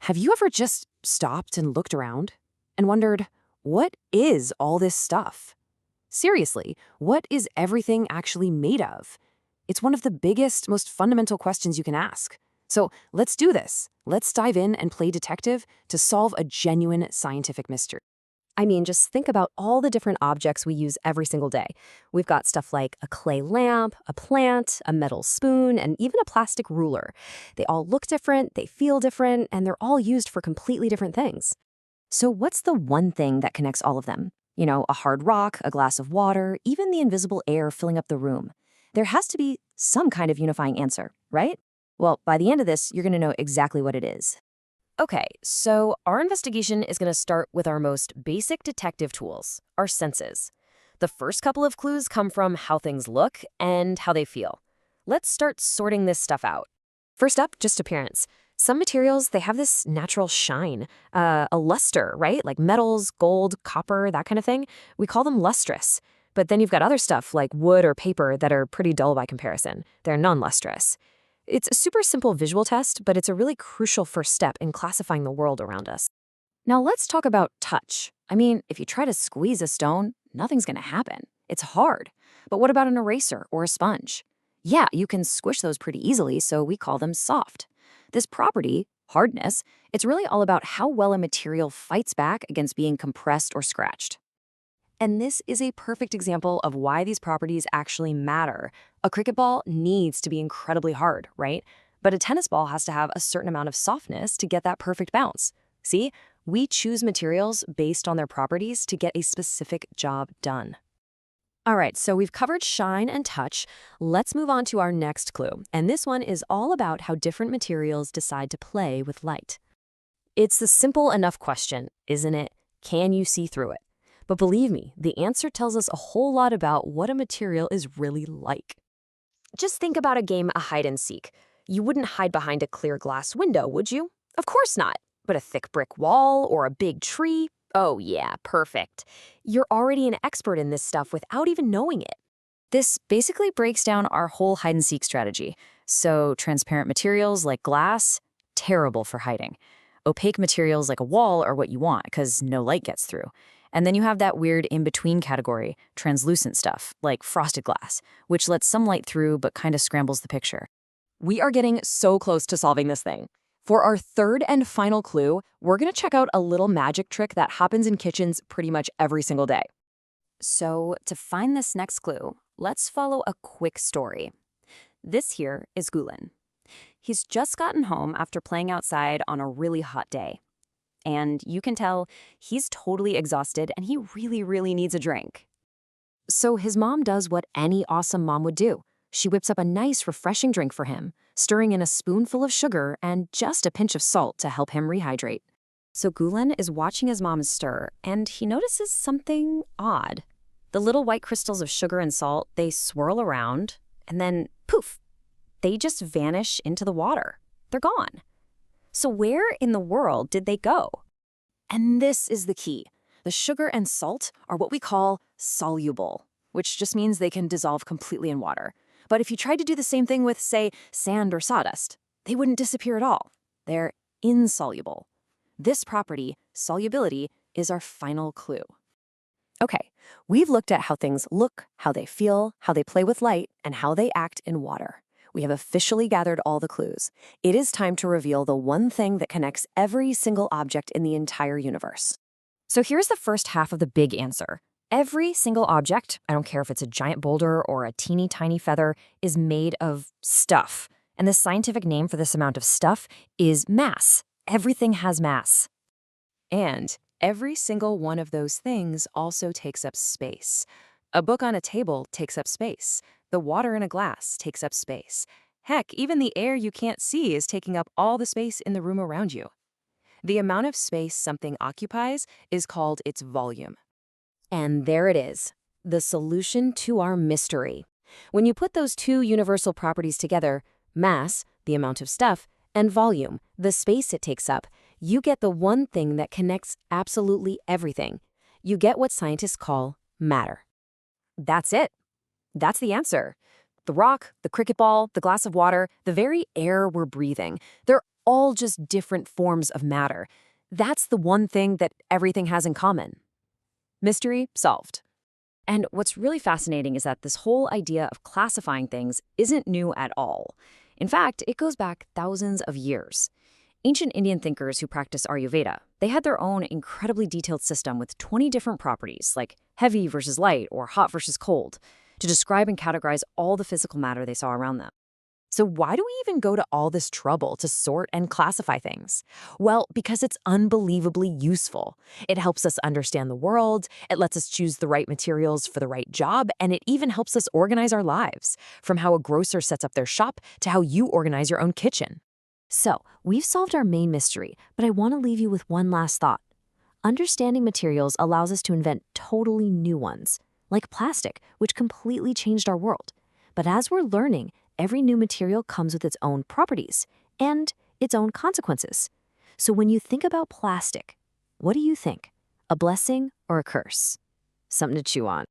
Have you ever just stopped and looked around and wondered, what is all this stuff? Seriously, what is everything actually made of? It's one of the biggest, most fundamental questions you can ask. So let's do this. Let's dive in and play detective to solve a genuine scientific mystery. I mean, just think about all the different objects we use every single day. We've got stuff like a clay lamp, a plant, a metal spoon, and even a plastic ruler. They all look different, they feel different, and they're all used for completely different things. So what's the one thing that connects all of them? You know, a hard rock, a glass of water, even the invisible air filling up the room. There has to be some kind of unifying answer, right? Well, by the end of this, you're going to know exactly what it is. Okay, so our investigation is going to start with our most basic detective tools, our senses. The first couple of clues come from how things look and how they feel. Let's start sorting this stuff out. First up, just appearance. Some materials, they have this natural shine, a luster, right? Like metals, gold, copper, that kind of thing. We call them lustrous. But then you've got other stuff like wood or paper that are pretty dull by comparison. They're non-lustrous. It's a super simple visual test, but it's a really crucial first step in classifying the world around us. Now let's talk about touch. I mean, if you try to squeeze a stone, nothing's going to happen. It's hard. But what about an eraser or a sponge? Yeah, you can squish those pretty easily, so we call them soft. This property, hardness, it's really all about how well a material fights back against being compressed or scratched. And this is a perfect example of why these properties actually matter. A cricket ball needs to be incredibly hard, right? But a tennis ball has to have a certain amount of softness to get that perfect bounce. See, we choose materials based on their properties to get a specific job done. All right, so we've covered shine and touch. Let's move on to our next clue. And this one is all about how different materials decide to play with light. It's a simple enough question, isn't it? Can you see through it? But believe me, the answer tells us a whole lot about what a material is really like. Just think about a game of hide and seek. You wouldn't hide behind a clear glass window, would you? Of course not. But a thick brick wall or a big tree? Oh yeah, perfect. You're already an expert in this stuff without even knowing it. This basically breaks down our whole hide and seek strategy. So transparent materials like glass, terrible for hiding. Opaque materials like a wall are what you want because no light gets through. And then you have that weird in-between category, translucent stuff, like frosted glass, which lets some light through but kind of scrambles the picture. We are getting so close to solving this thing. For our third and final clue, we're going to check out a little magic trick that happens in kitchens pretty much every single day. So to find this next clue, let's follow a quick story. This here is Gulen. He's just gotten home after playing outside on a really hot day. And you can tell he's totally exhausted and he really needs a drink. So his mom does what any awesome mom would do. She whips up a nice, refreshing drink for him, stirring in a spoonful of sugar and just a pinch of salt to help him rehydrate. So Gulen is watching his mom stir, and he notices something odd. The little white crystals of sugar and salt, they swirl around, and then, poof, they just vanish into the water. They're gone. So where in the world did they go? And this is the key. The sugar and salt are what we call soluble, which just means they can dissolve completely in water. But if you tried to do the same thing with, say, sand or sawdust, they wouldn't disappear at all. They're insoluble. This property, solubility, is our final clue. Okay, we've looked at how things look, how they feel, how they play with light, and how they act in water. We have officially gathered all the clues. It is time to reveal the one thing that connects every single object in the entire universe. So here's the first half of the big answer. Every single object, I don't care if it's a giant boulder or a teeny tiny feather, is made of stuff. And the scientific name for this amount of stuff is mass. Everything has mass. And every single one of those things also takes up space. A book on a table takes up space. The water in a glass takes up space. Heck, even the air you can't see is taking up all the space in the room around you. The amount of space something occupies is called its volume. And there it is, the solution to our mystery. When you put those two universal properties together, mass, the amount of stuff, and volume, the space it takes up, you get the one thing that connects absolutely everything. You get what scientists call matter. That's it. That's the answer. The rock, the cricket ball, the glass of water, the very air we're breathing, they're all just different forms of matter. That's the one thing that everything has in common. Mystery solved. And what's really fascinating is that this whole idea of classifying things isn't new at all. In fact, it goes back thousands of years. Ancient Indian thinkers who practiced Ayurveda, they had their own incredibly detailed system with 20 different properties, like heavy versus light or hot versus cold, to describe and categorize all the physical matter they saw around them. So why do we even go to all this trouble to sort and classify things? Well, because it's unbelievably useful. It helps us understand the world, it lets us choose the right materials for the right job, and it even helps us organize our lives, from how a grocer sets up their shop to how you organize your own kitchen. So, we've solved our main mystery, but I want to leave you with one last thought. Understanding materials allows us to invent totally new ones, like plastic, which completely changed our world. But as we're learning, every new material comes with its own properties and its own consequences. So when you think about plastic, what do you think? A blessing or a curse? Something to chew on.